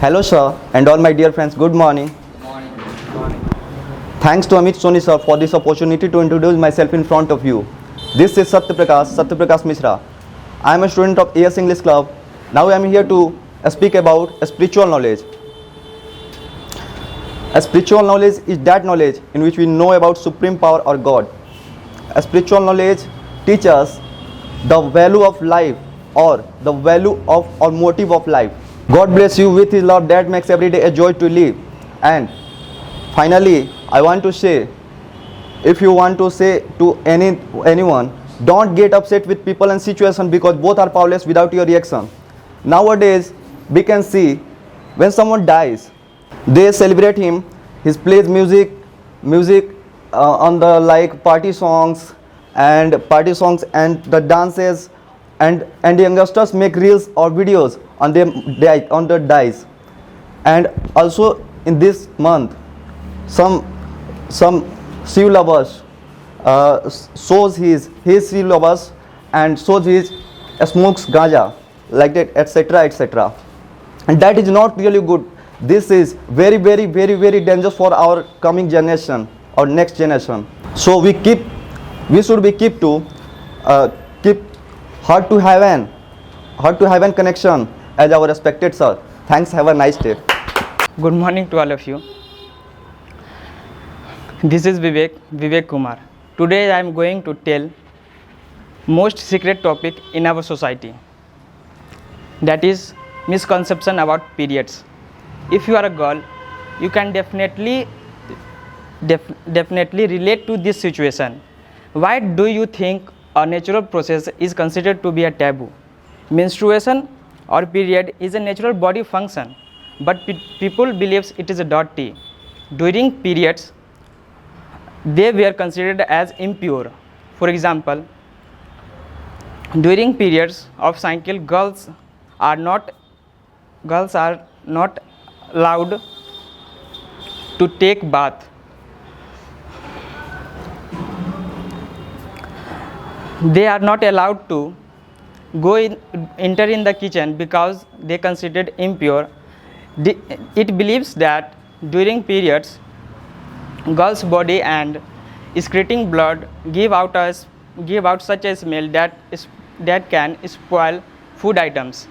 Hello sir and all my dear friends, good morning. Thanks to Amit Soni sir for this opportunity to introduce myself in front of you. This is Satyaprakash Mishra. I am a student of AS English Club. Now I am here to speak about spiritual knowledge. A spiritual knowledge is that knowledge in which we know about supreme power or God. A spiritual knowledge teaches us the value of life or the value of or motive of life. God bless you with His love that makes every day a joy to live. And finally, I want to say, if you want to say to anyone, don't get upset with people and situations because both are powerless without your reaction. Nowadays, we can see when someone dies, they celebrate him. He plays music on the like party songs and the dances, and the youngsters make reels or videos on the dies. And also in this month, some Shiv lovers shows his Shiv lovers and shows his smokes gaja like that, etc. And that is not really good. This is very dangerous for our coming generation or next generation. So we should be keep heart to heaven connection as our respected sir. Thanks, have a nice day. Good morning to all of you. This is Vivek Kumar. Today I am going to tell most secret topic in our society, that is misconception about periods. If you are a girl, you can definitely relate to this situation. Why do you think a natural process is considered to be a taboo? Menstruation or period is a natural body function, but people believes it is a dirty. During periods, they were considered as impure. For example, during periods of cycle, girls are not allowed to take bath. They are not allowed to enter in the kitchen because they considered impure. It believes that during periods, girl's body and excreting blood give out such a smell that can spoil food items.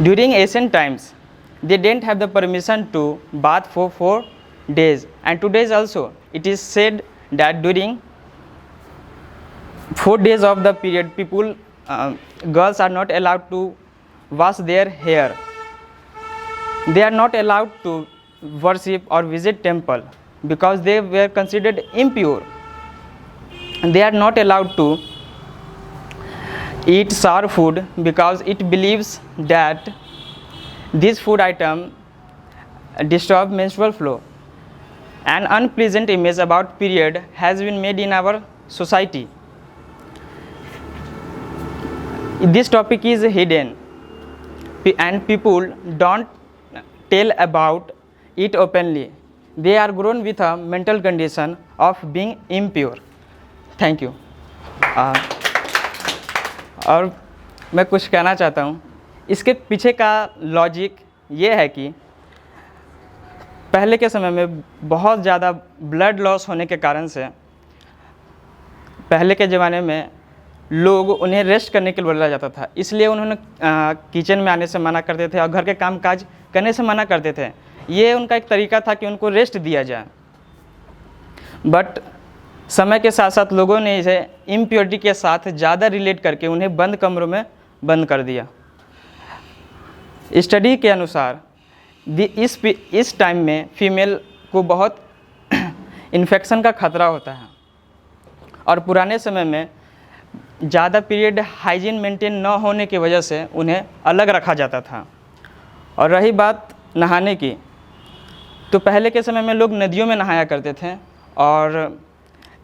During ancient times, they didn't have the permission to bath for 4 days, and today also it is said that during 4 days of the period, girls are not allowed to wash their hair. They are not allowed to worship or visit temple because they were considered impure. They are not allowed to eat sour food because it believes that this food item disturb menstrual flow. An unpleasant image about period has been made in our society. This topic is hidden and people don't tell about it openly. They are grown with a mental condition of being impure. Thank you. और मैं कुछ कहना चाहता हूँ, इसके पीछे का logic ये है कि पहले के समय में बहुत ज़्यादा ब्लड लॉस होने के कारण से पहले के ज़माने में लोग उन्हें रेस्ट करने के लिए बोला जाता था, इसलिए उन्होंने किचन में आने से मना करते थे और घर के काम काज करने से मना करते थे. ये उनका एक तरीका था कि उनको रेस्ट दिया जाए. बट समय के साथ साथ लोगों ने इसे इम्प्योरिटी के साथ ज़्यादा रिलेट करके उन्हें बंद कमरों में बंद कर दिया. स्टडी के अनुसार इस टाइम में फीमेल को बहुत इन्फेक्शन का खतरा होता है और पुराने समय में ज़्यादा पीरियड हाइजीन मेंटेन न होने की वजह से उन्हें अलग रखा जाता था. और रही बात नहाने की, तो पहले के समय में लोग नदियों में नहाया करते थे और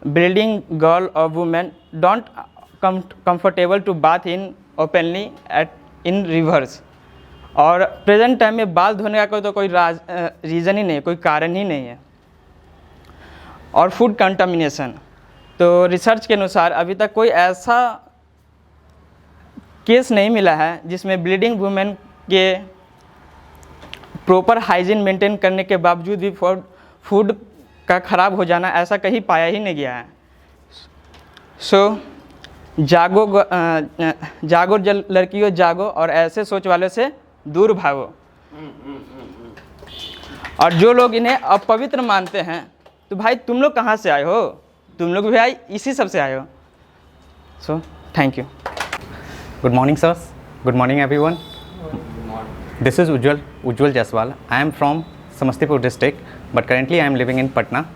ब्लीडिंग गर्ल और women don't comfortable to bath in openly in rivers. और प्रेजेंट टाइम में बाल धोने का कोई रीज़न ही नहीं, कोई कारण ही नहीं है. और फूड कंटामिनेशन, तो रिसर्च के अनुसार अभी तक कोई ऐसा केस नहीं मिला है जिसमें ब्लीडिंग वुमेन के प्रॉपर हाइजीन मेंटेन करने के बावजूद भी फूड का ख़राब हो जाना ऐसा कहीं पाया ही नहीं गया है। सो जागो लड़कियों जागो और ऐसे सोच वालों से दूर भागो। और जो लोग इन्हें अपवित्र मानते हैं, तो भाई तुम लोग कहाँ से आए हो? तुम लोग भी भाई इसी सब से आए हो। So thank you. Good morning, sirs. Good morning, everyone. This is Ujjwal Jaiswal. I am from Samastipur district, but currently I am living in Patna.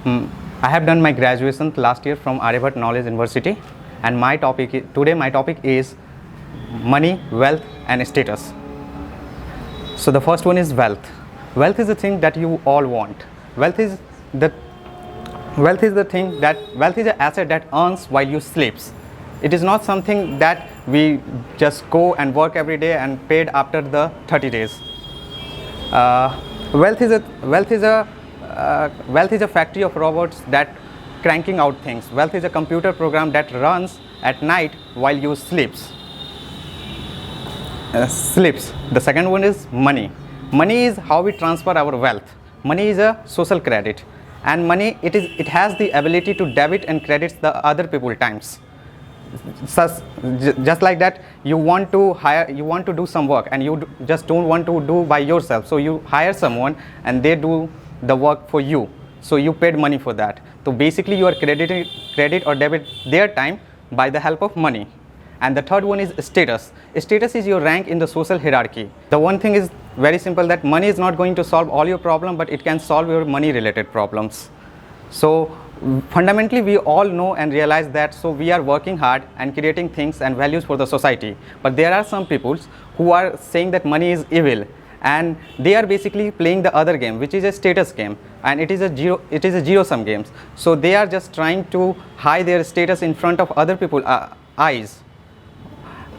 I have done my graduation last year from Aryabhatta Knowledge University, and today my topic is money, wealth, and status. So the first one is wealth. Wealth is the thing that you all want. Wealth is an asset that earns while you sleeps. It is not something that we just go and work every day and paid after the 30 days. Wealth is a factory of robots that cranking out things. Wealth is a computer program that runs at night while you sleeps. The second one is money. Money is how we transfer our wealth. Money is a social credit, and money it has the ability to debit and credit the other people times. Just like that, you want to do some work and you just don't want to do by yourself, so you hire someone and they do the work for you, so you paid money for that. So basically you are credit or debit their time by the help of money. And the third one is status. Status is your rank in the social hierarchy. The one thing is very simple, that money is not going to solve all your problem, but it can solve your money related problems. So fundamentally we all know and realize that, so we are working hard and creating things and values for the society, but there are some people who are saying that money is evil, and they are basically playing the other game, which is a status game, and it is a zero sum game. So they are just trying to hide their status in front of other people's eyes.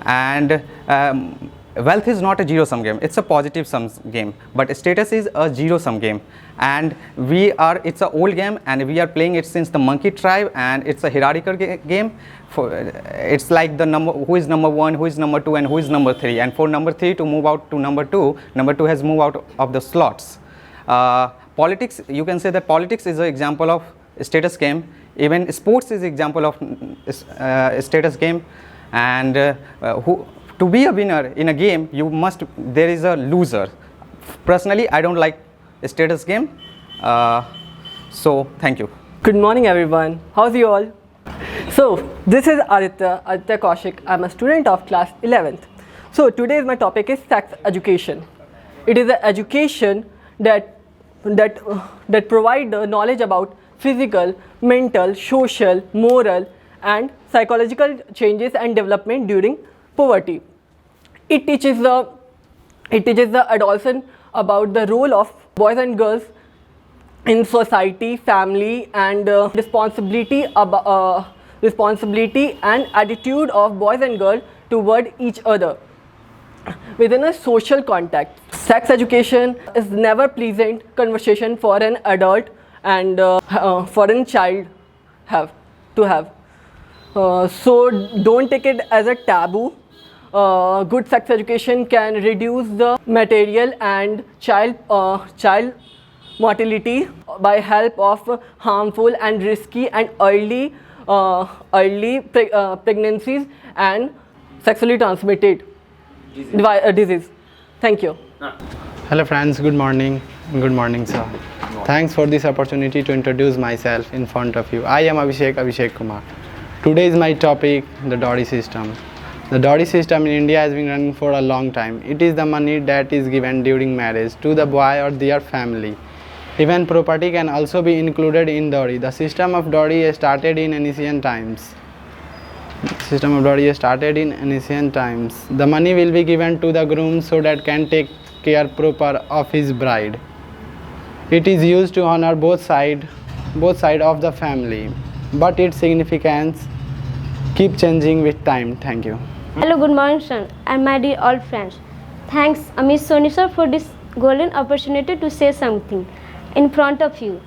And wealth is not a zero sum game, it's a positive sum game, but status is a zero sum game. And it's an old game, and we are playing it since the monkey tribe, and it's a hierarchical game. It's like the number, who is number 1, who is number 2, and who is number 3, and for number 3 to move out to number 2 has moved out of the slots. Politics, you can say that politics is an example of status game. Even sports is example of status game. And to be a winner in a game, there is a loser. Personally, I don't like status game. So thank you. Good morning everyone. How's you all? So this is Aditya Kaushik. I'm a student of class 11th. So today's my topic is sex education. It is an education that provide the knowledge about physical, mental, social, moral and psychological changes and development during puberty. It teaches the adolescent about the role of boys and girls in society, family, and responsibility and attitude of boys and girls toward each other within a social context. Sex education is never pleasant conversation for an adult and for a child to have. So don't take it as a taboo. Good sex education can reduce the material and child mortality by help of harmful and risky and early pregnancies and sexually transmitted disease. Thank you. Hello friends, good morning. Good morning sir. Thanks for this opportunity to introduce myself in front of you. I am Abhishek Kumar. Today is my topic, the dowry system. The dowry system in India has been running for a long time. It is the money that is given during marriage to the boy or their family. Even property can also be included in dowry. The system of dowry started in ancient times. The money will be given to the groom so that can take care proper of his bride. It is used to honor both side of the family, but its significance keep changing with time. Thank you. Hello, good morning, sir, and my dear all friends. Thanks, Amit, Soni, sir, for this golden opportunity to say something in front of you.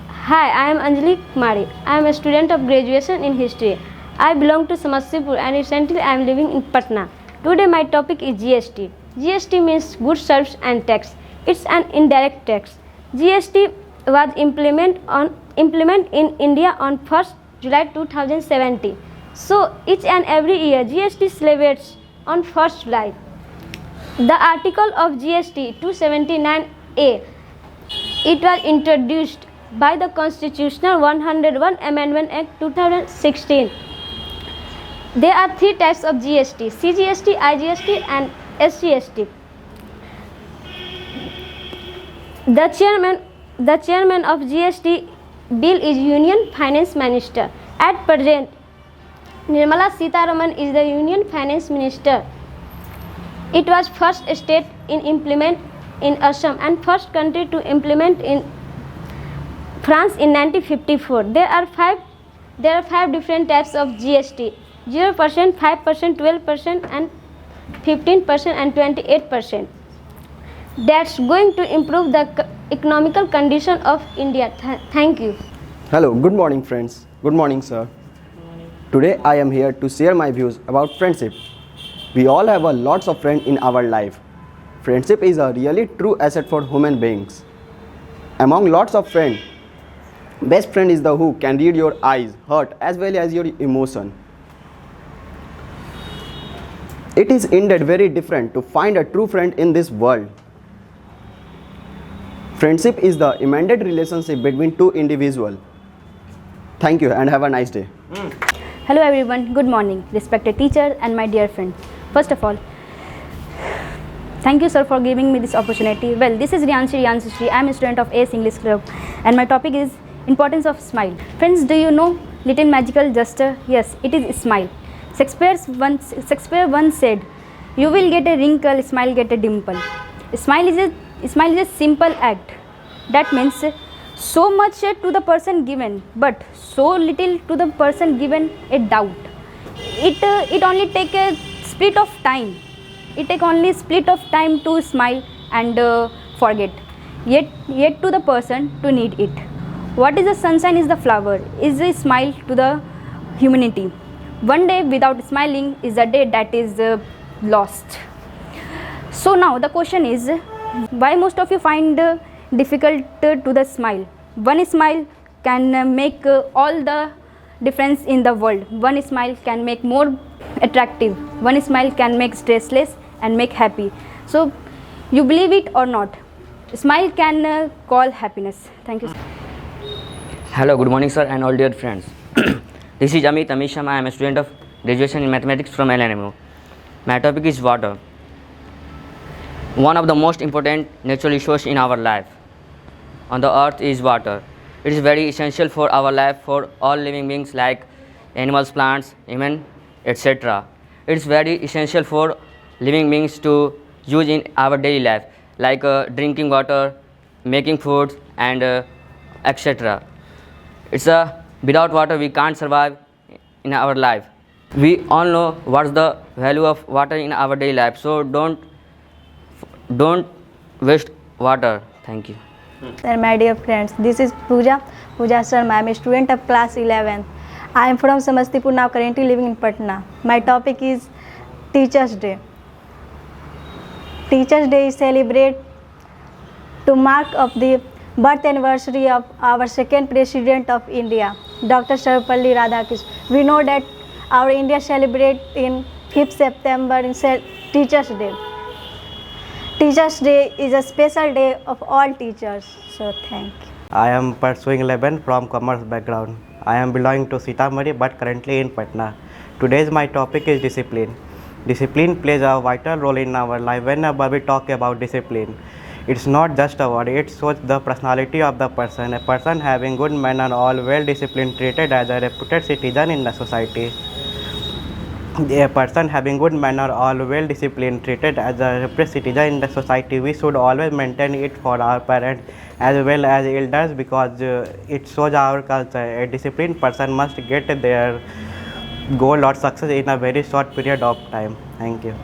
Hi, I am Anjali Kumari. I am a student of graduation in history. I belong to Samastipur and recently I am living in Patna. Today my topic is GST. GST means Goods, Services and Tax. It's an indirect tax. GST was implemented in India on 1st July 2017. So each and every year GST is levied on 1st July. The article of GST 279A, it was introduced by the Constitutional 101 Amendment Act 2016. There are three types of GST: CGST, IGST and SGST. The chairman of GST bill is Union Finance Minister. At present, Nirmala Sitharaman is the Union Finance Minister. It was first state in implement in Assam and first country to implement in France in 1954. There are five different types of GST: 0%, 5%, 12% and 15% and 28%. That's going to improve the economical condition of India. Thank you. Hello, good morning friends. Good morning sir. Today I am here to share my views about friendship. We all have a lots of friends in our life. Friendship is a really true asset for human beings. Among lots of friends, best friend is the who can read your eyes, heart as well as your emotion. It is indeed very different to find a true friend in this world. Friendship is the immediate relationship between two individuals. Thank you and have a nice day. Hello everyone, good morning, respected teacher and my dear friend. First of all, thank you sir for giving me this opportunity. Well, this is Riyanshi Sri. I am a student of ACE English Club and my topic is importance of smile. Friends, do you know little magical gesture? Yes, it is smile. Shakespeare once said, "You will get a wrinkle, smile get a dimple." Smile is a simple act. That means so much to the person given, but so little to the person given a doubt. It only take a split of time. It take only split of time to smile and forget. Yet to the person to need it. What is the sunshine is the flower, is a smile to the humanity. One day without smiling is a day that is lost. So now the question is, why most of you find difficult to the smile? One smile can make all the difference in the world. One smile can make more attractive. One smile can make stressless and make happy. So you believe it or not, smile can call happiness. Thank you. Hello, good morning sir and all dear friends. This is Amit Amisham. I am a student of graduation in mathematics from LNMO. My topic is water. One of the most important natural resources in our life on the earth is water. It is very essential for our life, for all living beings like animals, plants, human, etc. It is very essential for living beings to use in our daily life, like drinking water, making food and etc. Without water we can't survive in our life. We all know what's the value of water in our daily life, so don't waste water. Thank you. Sir, my dear friends, this is Pooja Sharma. I am a student of class 11. I am from Samastipur, now currently living in Patna. My topic is Teachers' Day. Teachers' Day is celebrated to mark of the birth anniversary of our second President of India, Dr. Sarvapalli Radhakrishnan. We know that our India celebrates in 5th September in Teachers' Day. Teachers' Day is a special day of all teachers. So thank you. I am pursuing 11 from commerce background. I am belonging to Sitamarhi but currently in Patna. Today's my topic is discipline. Discipline plays a vital role in our life. Whenever we talk about discipline, it's not just a word, it shows the personality of the person. A person having good manner, all well disciplined, treated as a reputed citizen in the society. A person having good manner, all well disciplined, treated as a reputed citizen in the society. We should always maintain it for our parents as well as elders, because it shows our culture. A disciplined person must get their goal or success in a very short period of time. Thank you.